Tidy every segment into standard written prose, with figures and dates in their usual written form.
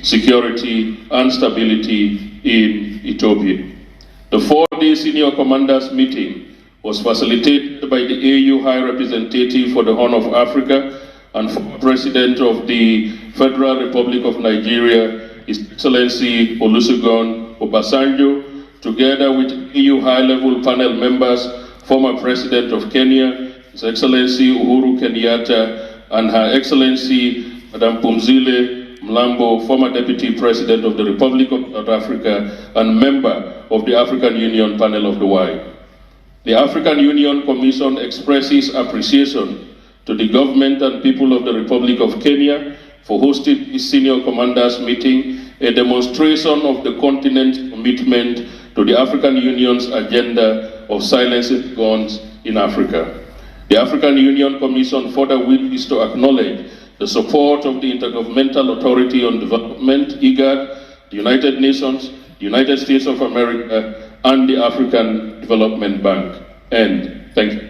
security, and stability in Ethiopia. The 4-day senior commanders meeting was facilitated by the AU High Representative for the Horn of Africa and former President of the Federal Republic of Nigeria, His Excellency Olusegun Obasanjo, together with AU high-level panel members, former President of Kenya, His Excellency Uhuru Kenyatta, and Her Excellency Madam Pumzile Mlambo, former Deputy President of the Republic of South Africa and member of the African Union Panel of the Y. The African Union Commission expresses appreciation to the government and people of the Republic of Kenya for hosting this senior commanders meeting, a demonstration of the continent's commitment to the African Union's agenda of silencing guns in Africa. The African Union Commission further wishes to acknowledge the support of the Intergovernmental Authority on Development, IGAD, the United Nations, the United States of America, and the African Development Bank. And thank you.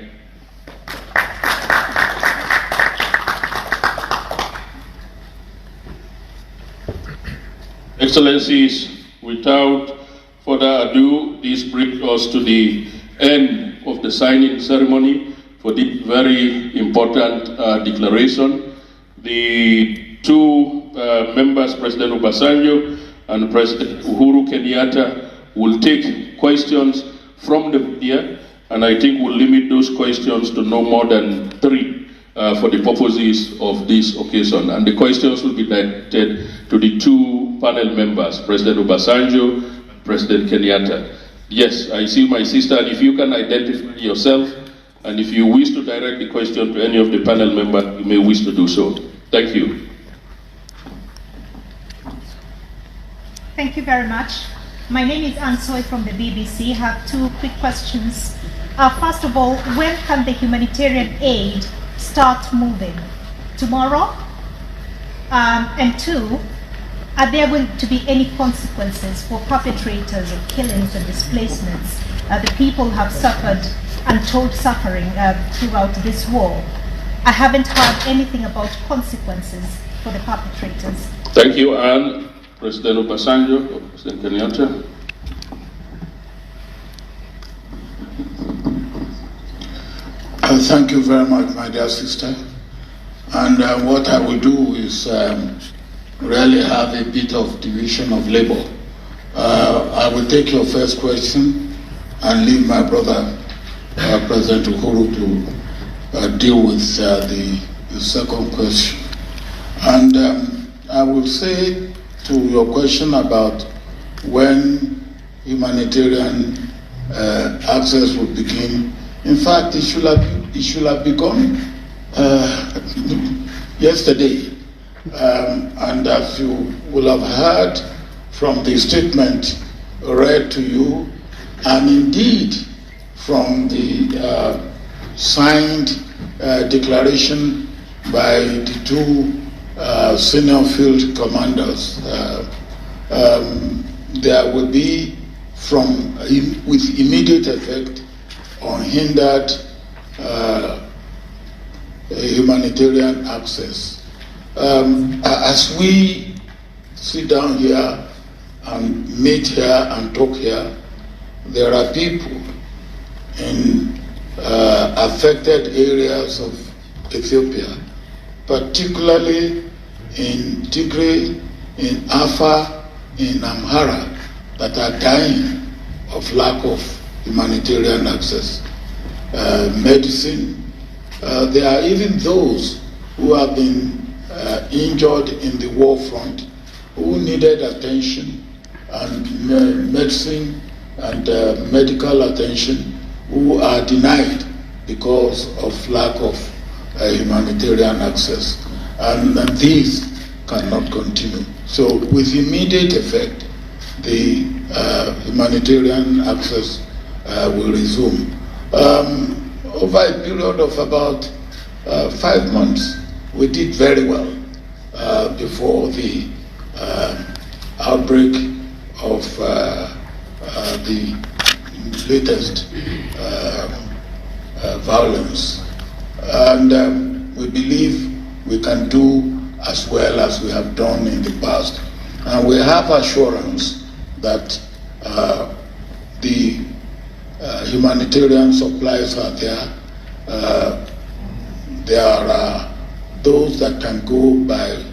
Excellencies, without further ado, this brings us to the end of the signing ceremony for this very important declaration. The two members, President Obasanjo and President Uhuru Kenyatta, will take questions from the media, and I think we'll limit those questions to no more than 3 for the purposes of this occasion. And the questions will be directed to the two panel members, President Obasanjo and President Kenyatta. Yes, I see my sister, and if you can identify yourself, and if you wish to direct the question to any of the panel members, you may wish to do so. Thank you. Thank you very much. My name is Ansoy from the BBC. I have 2 quick questions. First of all, when can the humanitarian aid start moving? Tomorrow? And 2, are there going to be any consequences for perpetrators of killings and displacements? The people have suffered untold suffering throughout this war. I haven't heard anything about consequences for the perpetrators. Thank you, Anne. President Obasanjo, or President Kenyatta. Thank you very much, my dear sister. And what I will do is really have a bit of division of labor. I will take your first question and leave my brother, President Uhuru, to deal with the second question. And I will say to your question about when humanitarian access will begin, in fact, it should have begun yesterday. And as you will have heard from the statement read to you, and indeed from the signed declaration by the 2 senior field commanders, there will be with immediate effect unhindered humanitarian access. As we sit down here and meet here and talk here, there are people in affected areas of Ethiopia, particularly in Tigray, in Afar, in Amhara, that are dying of lack of humanitarian access. Medicine, there are even those who have been injured in the war front who needed attention and medicine and medical attention, who are denied because of lack of humanitarian access. And this cannot continue. So with immediate effect, the humanitarian access will resume. Over a period of about 5 months, we did very well before the outbreak of the latest violence. And we believe we can do as well as we have done in the past. And we have assurance that the humanitarian supplies are there. There are those that can go by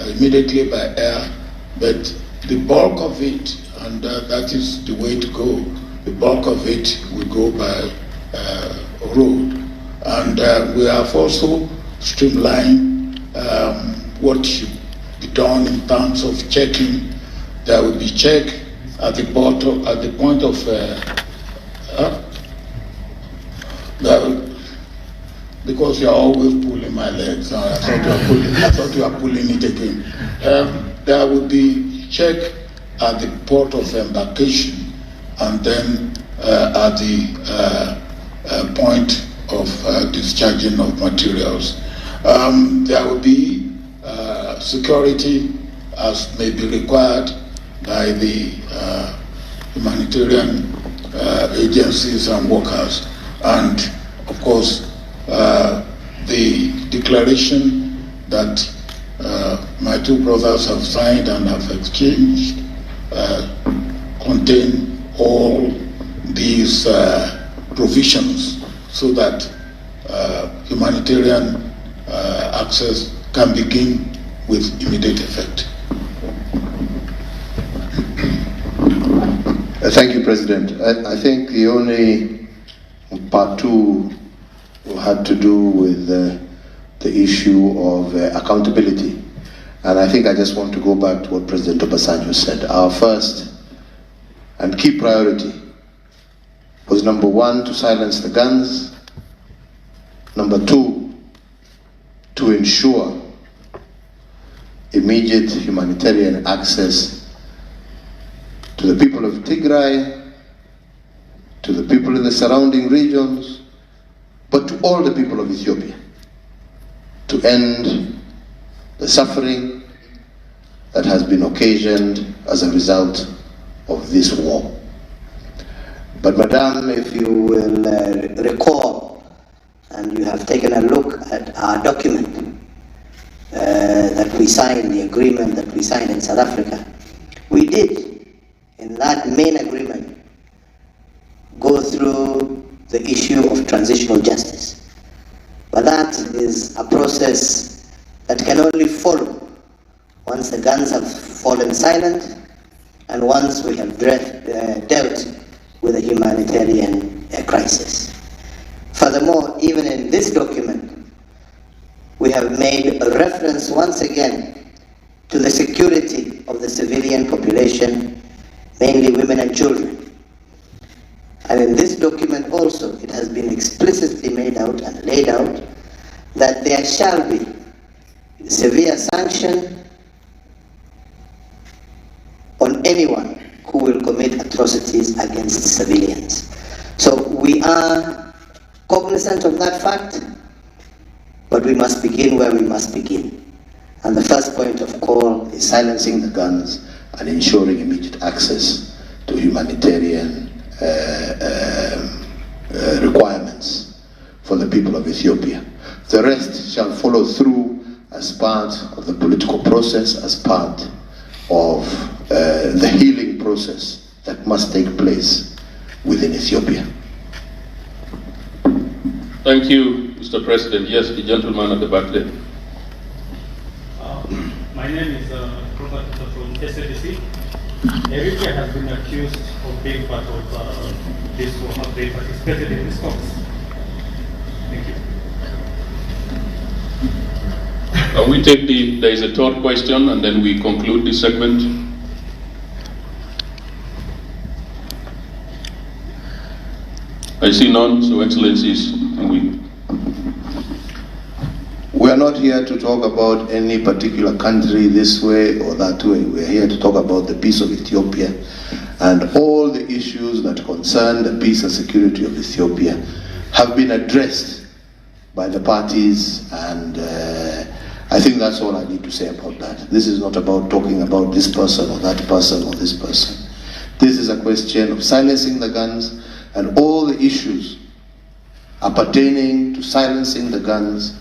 immediately by air, but the bulk of it, and that is the way to go, the bulk of it will go by road. And we have also streamlined what should be done in terms of checking. There will be check at the point of because you are always pulling my legs. I thought you are pulling it again. There will be check at the port of embarkation, and then at the point of discharging of materials. There will be security as may be required by the humanitarian agencies and workers, and of course the declaration that my two brothers have signed and have exchanged contain all these provisions so that humanitarian access can begin with immediate effect. Thank you, President. I think the only part two had to do with the issue of accountability. And I think I just want to go back to what President Obasanjo said. Our first and key priority was, number one, to silence the guns. Number two, to ensure immediate humanitarian access to the people of Tigray, to the people in the surrounding regions, but to all the people of Ethiopia, to end the suffering that has been occasioned as a result of this war. But Madam, if you will recall, and you have taken a look at our document that we signed, the agreement that we signed in South Africa, we did, in that main agreement, go through the issue of transitional justice. But that is a process that can only follow once the guns have fallen silent and once we have dealt with a humanitarian crisis. Furthermore, even in this document, we have made a reference once again to the security of the civilian population, mainly women and children. And in this document also, it has been explicitly made out and laid out that there shall be severe sanction on anyone who will commit atrocities against civilians. So we are cognizant of that fact, but we must begin where we must begin. And the first point of call is silencing the guns and ensuring immediate access to humanitarian requirements for the people of Ethiopia. The rest shall follow through as part of the political process, as part of the healing process that must take place within Ethiopia. Thank you, Mr. President. Yes, the gentleman at the back there. My name is Robert from SABC. Eritrea has been accused of being part of this war, have they participated in this cause? Thank you. Can we take there is a third question and then we conclude this segment? I see none, so Excellencies, can we? We are not here to talk about any particular country this way or that way. We are here to talk about the peace of Ethiopia and all the issues that concern the peace and security of Ethiopia have been addressed by the parties, and I think that's all I need to say about that. This is not about talking about this person or that person or this person. This is a question of silencing the guns and all the issues appertaining to silencing the guns,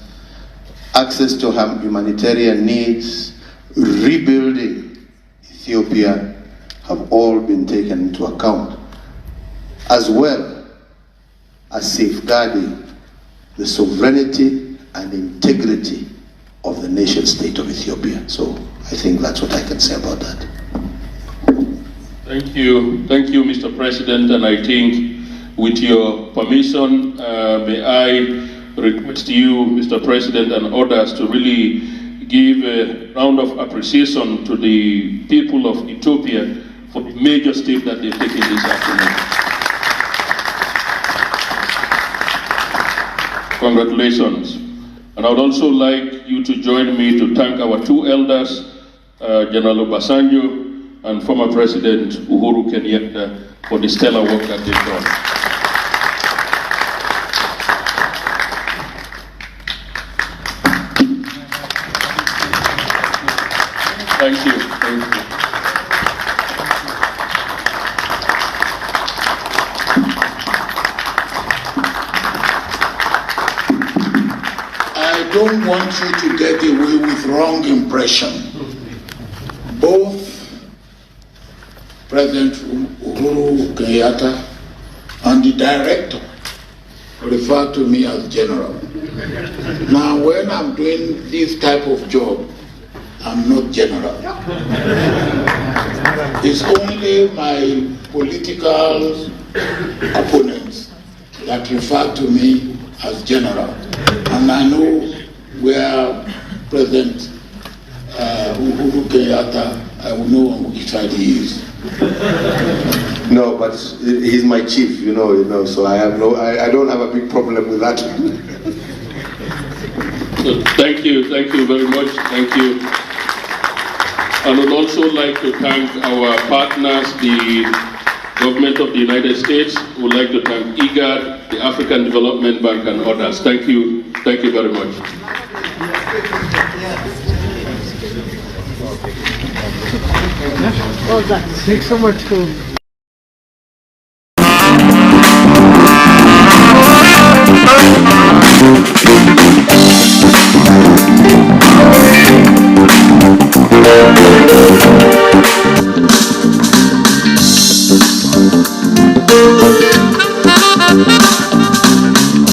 access to humanitarian needs, rebuilding Ethiopia have all been taken into account, as well as safeguarding the sovereignty and integrity of the nation state of Ethiopia. So I think that's what I can say about that. Thank you, Mr. President, and I think with your permission, may I request you, Mr. President, and others to really give a round of appreciation to the people of Ethiopia for the major step that they've taken this afternoon. Congratulations. And I would also like you to join me to thank our two elders, General Obasanjo and former President Uhuru Kenyatta, for the stellar work that they've done. Thank you. Thank you. I don't want you to get away with wrong impression. Both President Uhuru Kenyatta and the director refer to me as general. Now, when I'm doing this type of job, I'm not general. It's only my political opponents that refer to me as general. And I know where President Uhuru Kenyatta, I will know on which side he is. No, but he's my chief, you know, so I don't have a big problem with that. So thank you very much. Thank you. I would also like to thank our partners, the government of the United States. We would like to thank IGAD, the African Development Bank, and others. Thank you very much. Well done. Thanks so much.